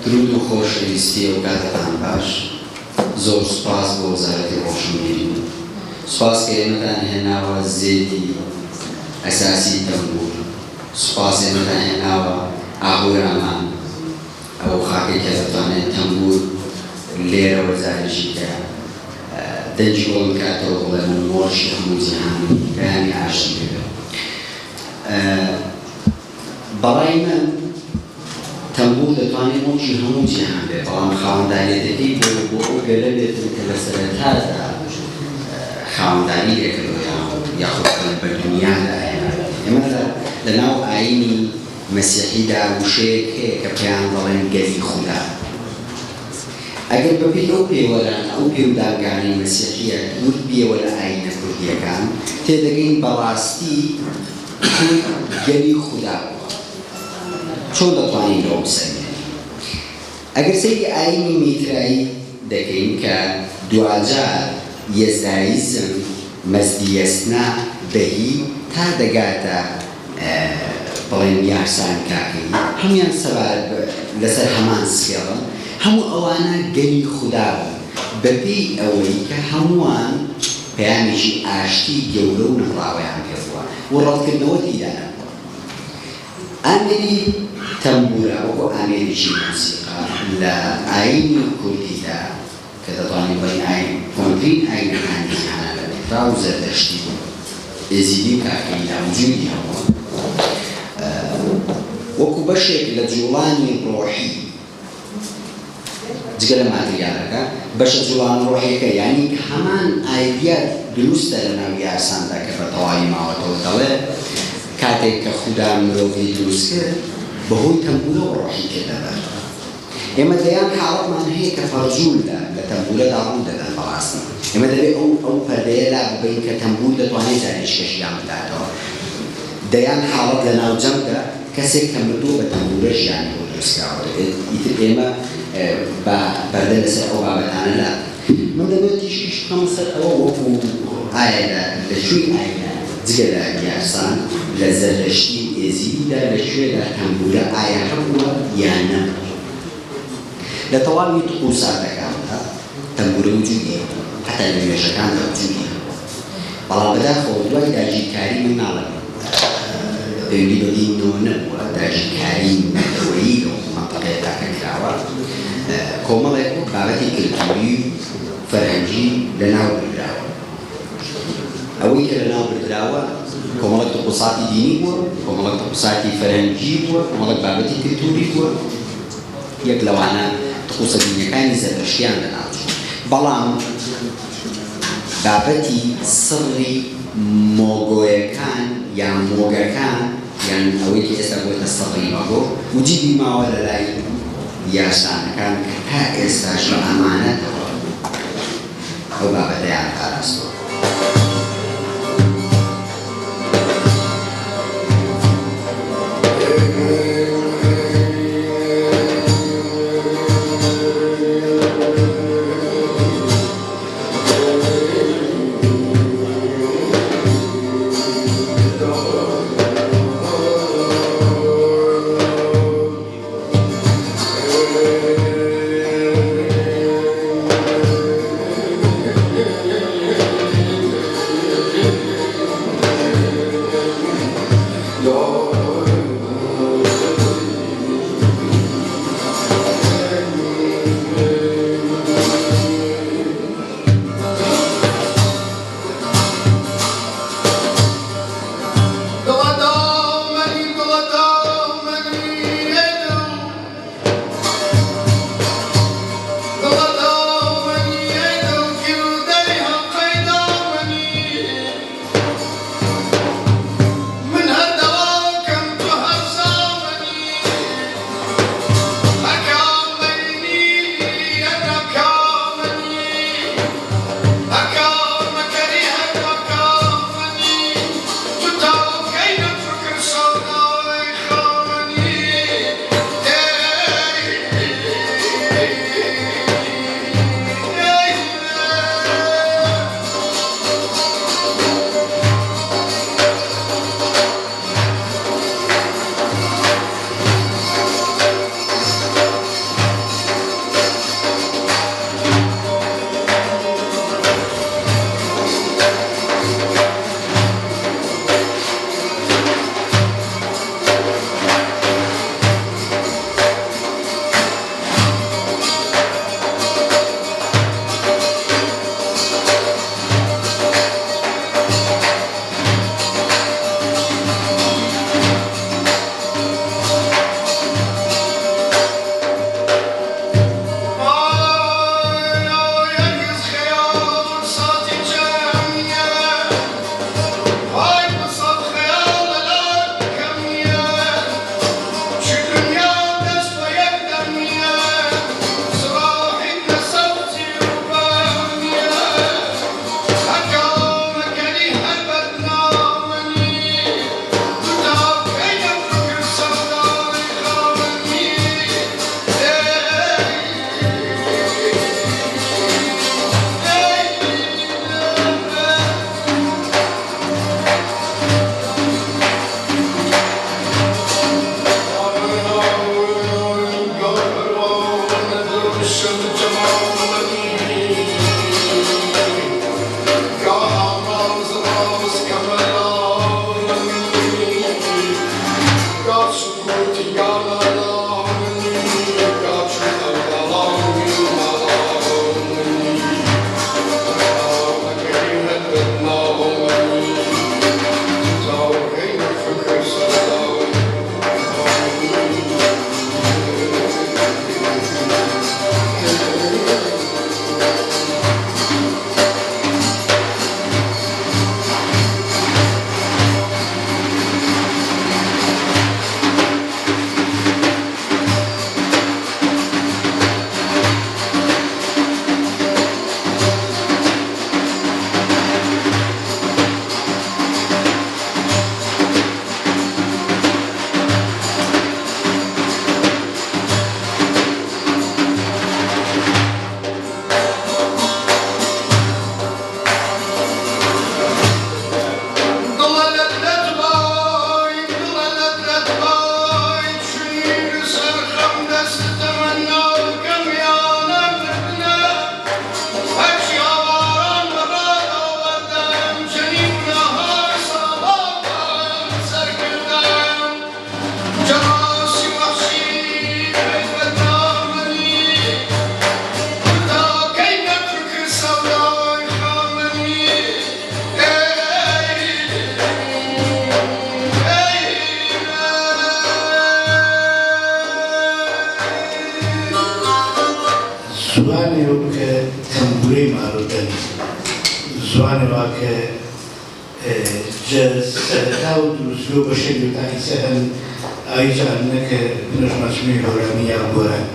درود و خۆشەویستی و کاتتان باش. زۆر سوپاس بۆ وەزارەتی ڕۆشنبیری. سوپاس کە ئێمەتان هێناوە زێدی ئەساسی تەمبور. سوپاس ئێمەتان هێناوە ئاهۆرامان ئەو خاکێک کە دەتوانێت تەمبور لێرە وەزارێکی کە دەنجی بۆڵم کاتەوە بڵێ من مۆڵشی هەموو جیهانی بەیانی ئاشتی بێت. بەڵای من تەمبور دەتوانێت مۆڵشی هەموو جیهان بێت، بەڵام خاوەنداریەتەکەی بۆ ئەو گەلە بێتن کە لە سەرەتادا خاوەنداری لێکردووە یاخود بە دنیادا هێناوە. ئێمە لەناو ئایینی مەسیحیدا وشەیەک هەیە کە پێیان دەڵێن گەلی خودا. ئەگەر بەپێی ئەو پێوەران ئەو پێوداگانی مەسیحیە ورد بێوە لە ئایینە کوردیەکان تێدەگەین بەڕاستی گەلی خودا بووە. چۆن دەتوانین لەوە بسەرێنین؟ ئەگەر سەیری ئایینی میترایی دەکەین کە دوجار یەزداییزم مەزدیەستنا بەهی تا دەگاتە بڵێن یاسان کاکەی هەمویان سەبارەت لەسەر هەمان سکێڵن، هەموو ئەوانە گەلی خودا بوون بەپێی ئەوەی کە هەمووان پەیامێکی ئاشتی گەورە و نەڕاوەیان پێبووە و ڕەتکردنەوە تێدا نەبووە. ئامێری تەمبورە وەکو ئامێرێکی موسیقا لە ئایینی کوردیدا کە دەتوانین بڵێن ئاین کۆنترین ئاینەکانی جیهانە لە پێکرا و زەردەشتی بوو ئێزیدی کاکەی ناوجودی هەبووە وەکو بەشێک لە جوڵانی ڕۆحی جگە لە ماتریالەکە بەشە جوڵان ڕۆحیەکە یعنی هەمان ئایدیا دروستە لە ناو یاساندا کە بەتەواوی ماوەتەوە دەڵێ کاتێک کە خودا مرۆڤی دروست کرد بەهۆی تەمبورە و ڕۆحی کردەبەر. ئێمە دەیان حاڵەتمان هەیە کە فەرجوولدا لە تەمبورەدا ڕوو دەدەن بەڕاستی. ئێمە دەبێت ئەو پەردەیە لا ببین کە تەمبور دەتوانێت جانیشکەشیان بداتەوە. دەیان حاڵەت لە ناوجەمدا کەسێک کە مردووە بە تەمبورە ژیانی بۆ دروستکراوە. ئیتر ئێمە بە پەردە لەسەر ئەو بابەتانە لا من دەبێت تیشکیش بخەمە سەر ئەوە وەکو ئایا لەکوێی ئاینە جگە لە یاسان لە زەردەشتی و ئێزیدیدا لەکوێدا تەمبورە ئایا هەبووە یان نەبووە. لە تەواوی توقوساتەکاندا تەمبورە وجودی هەبوو، حتا لە نوێژەکاندا وجودی هەبوو، بەڵام بەداخەوە دوای داگیرکاری من ناڵێم پەیوەندی بە دینەوە نەبووە، داگیرکاری نەتەوەیی لەو مەنتەقەیەدا کە کراوە کۆمەڵێک بابەتی کلتوری و فەرهەنگی لەناو بردراوە. ئەوەی کە لەناو بردراوە کۆمەڵێک توقوساتی دینی بووە، کۆمەڵێک توقوساتی فەرهەنگی بووە، کۆمەڵێک بابەتی کلتوری بووە، یەک لەوانە توقوسە دینیەکانی زەردەشتیان لەناوچوو. بەڵام بابەتی سڕی مۆگۆیەکان یان مۆگەکان یان ئەوەی کە ئێستا بۆتە سەڕی مەگۆ وجودی ماوە لە لای یاسانەکان کە تا ئێستاش بە ئەمانەتەوە ئەو بابەتەیان پاراستەوە. زوانێ کە تەمبورەی مارۆدەن زوانێ وا کە سەرەتا و دروستگۆ بە شەکل تاکیسە هەن ئایجانە کە نەژمەچمی هەورامی یا گۆران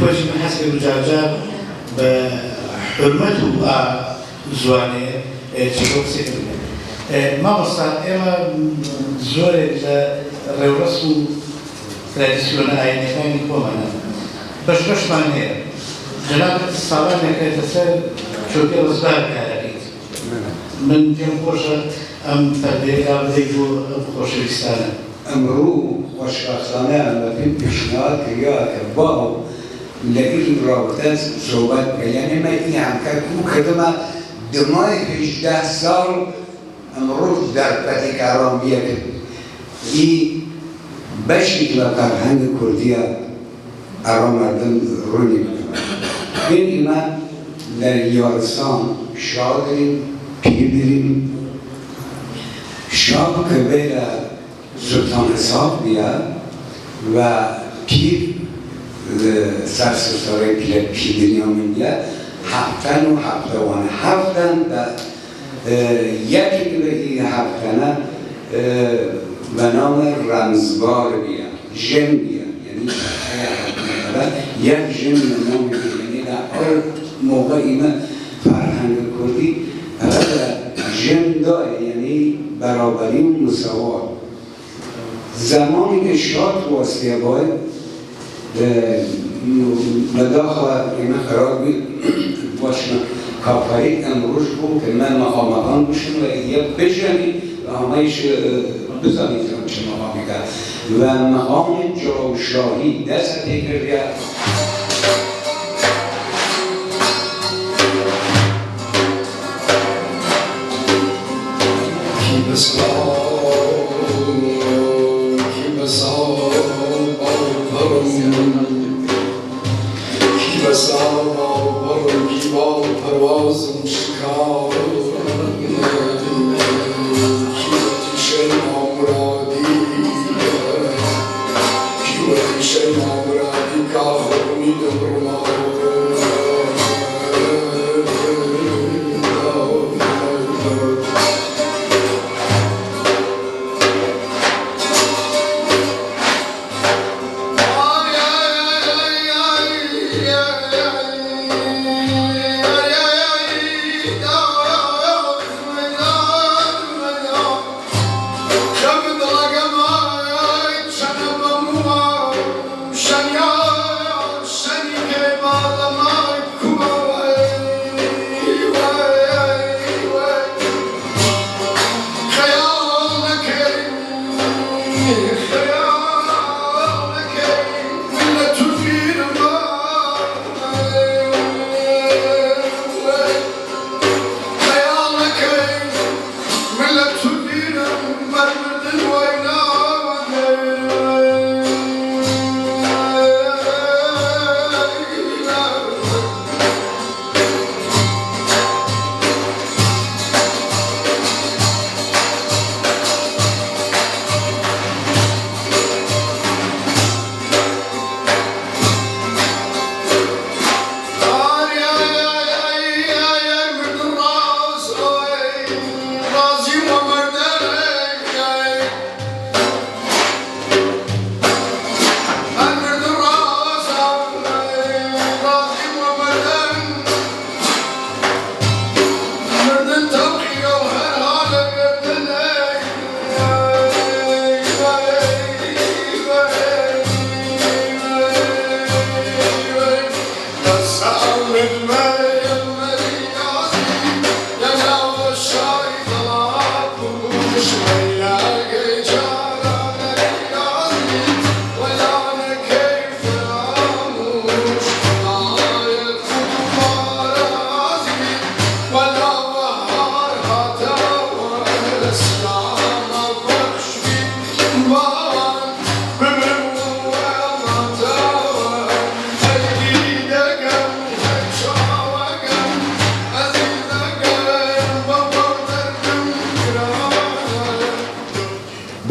پۆشی من حەز کرد جارجار بە حرمەت و زوانێ چیکۆ قسەکرد مامۆستا ئێمە زۆرێک لە ڕێوڕەس و ترادیسیۆنە ئاینەکانی خۆمانە بەشمان هەیە جەنابەت ساڵانێکە لەسەر چۆکە ڕزگار کارەکەیت من پێم خۆشە ئەم پەردەیەکا بدەیت بۆ ئەم خۆشەویستانە ئەمڕۆ خۆشبەختانەیان بە پێم پێشنهاد کردیا کە باو لەگەڵی ڕابطە صحبەت بکە یعنی من ئیان کە کوو کردمە دمای 18 ساڵ ئەمڕۆ دەربەتی کارامبیە کرد ئی بەشێک لە فەرهەنگی کوردیە ئەڕۆمەردن ڕوونی بکەمە بێن ئێمە لە یارستان شا دەرین پیر دەرین شا کە بێ لە سلطان حساب بیا و پیر سرسرسارەی پیردنیا من بیا هەفتەن و هەفتەوانە هەفتەن یەکی لە هەفتەنە به نام رمزبار بیا ژن بیا یعنی یک ژن به نام بیا یعنی در هر موقع ایمه فرهنگ کردی ژن داره یعنی برابری و مساوات زمانی که شاد واسطه باید مداخل ایمه قرار بید باشم کافایی امروز بود که من مقامقان بشم و یک بجنی و همهش بزنید چه مقامی کرد و مقام جاوشاهی دست تکرده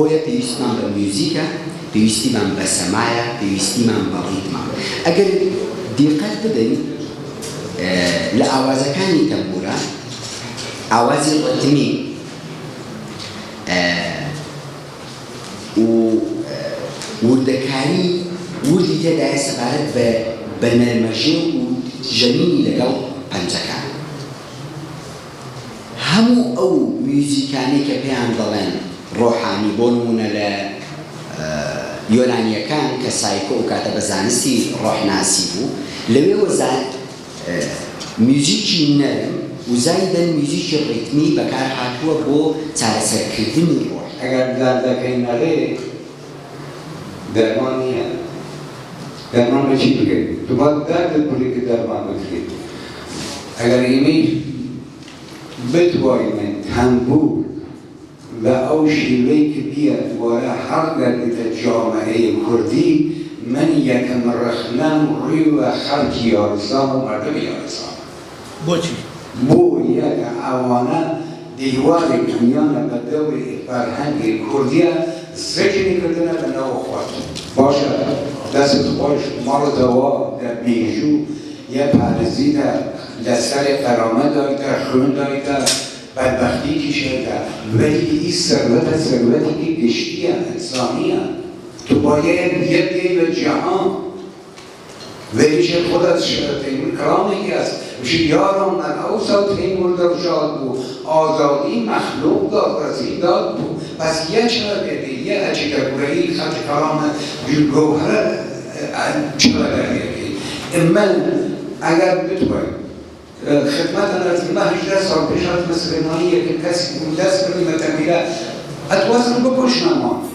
بۆیە پێویستمان بە میوزیکە پێویستیمان بە سەمایە پێویستیمان بە ڕیتمە ئەگەر دیقەت بدەین لە ئاوازەکانی تەمبورە ئاوازی ڕتمی و وردەکاری وردی تێدایە سەبارەت بە نەرمەژێ و ژەمینی لەگەڵ پەنجەکان. هەموو ئەو میوزیکانی کە پێیان دەڵێن ڕۆحانی بۆ نمونە لە یۆنانیەکان کە سایکۆ و کاتە بە زانستی ڕۆحناسی بوو لەوێ میوزیکی نەرم و زایدەن میوزیکی ڕیتمی بەکار هاتووە بۆ چارەسەرکردنی ڕۆح. ئەگەر دەردەکەی نەڵێ دەرمان نییە. دەرمان بە چی بکەیت؟ تو باید دەردت بڵێ کە دەرمان بکرێت. ئەگەر ئێمەی بتوانین تەمبور بە ئەو شیوەی کە بیاد وارە هەر دەردێتە جامعەی کوردی من یەکەم ڕخنەم ڕووی خەڵکی یارستان و مردمی یارستان. بۆچی؟ بۆ یەکە ئەوانە دیواری دنیانە بە دەوری فەرهەنگی کوردیە زەجری کردنە بە نەوە خوارد. باشە دەست خۆش ماڵتەوە لە مێژوو یە پارێزیتە لەسەری قەرامەت دایتە خوێن دایتە بدبختیکی شده ولی این ثروتی که گشتی انسانیه. تو باید بیای به جهان ولی چه خودت تیمور کرامی که است میشه یارم من اوسا تیمور در شاد بود آزادی مخلوق داد رسید داد بود پس یه چرا بیدی یه اچه که برایی خط کرام گوهر چرا بیدی من اگر بتوانم خدمت از ما 18 سال پیش از مسلمانی که کسی دست کنیم تمیله اتوازم بکشنم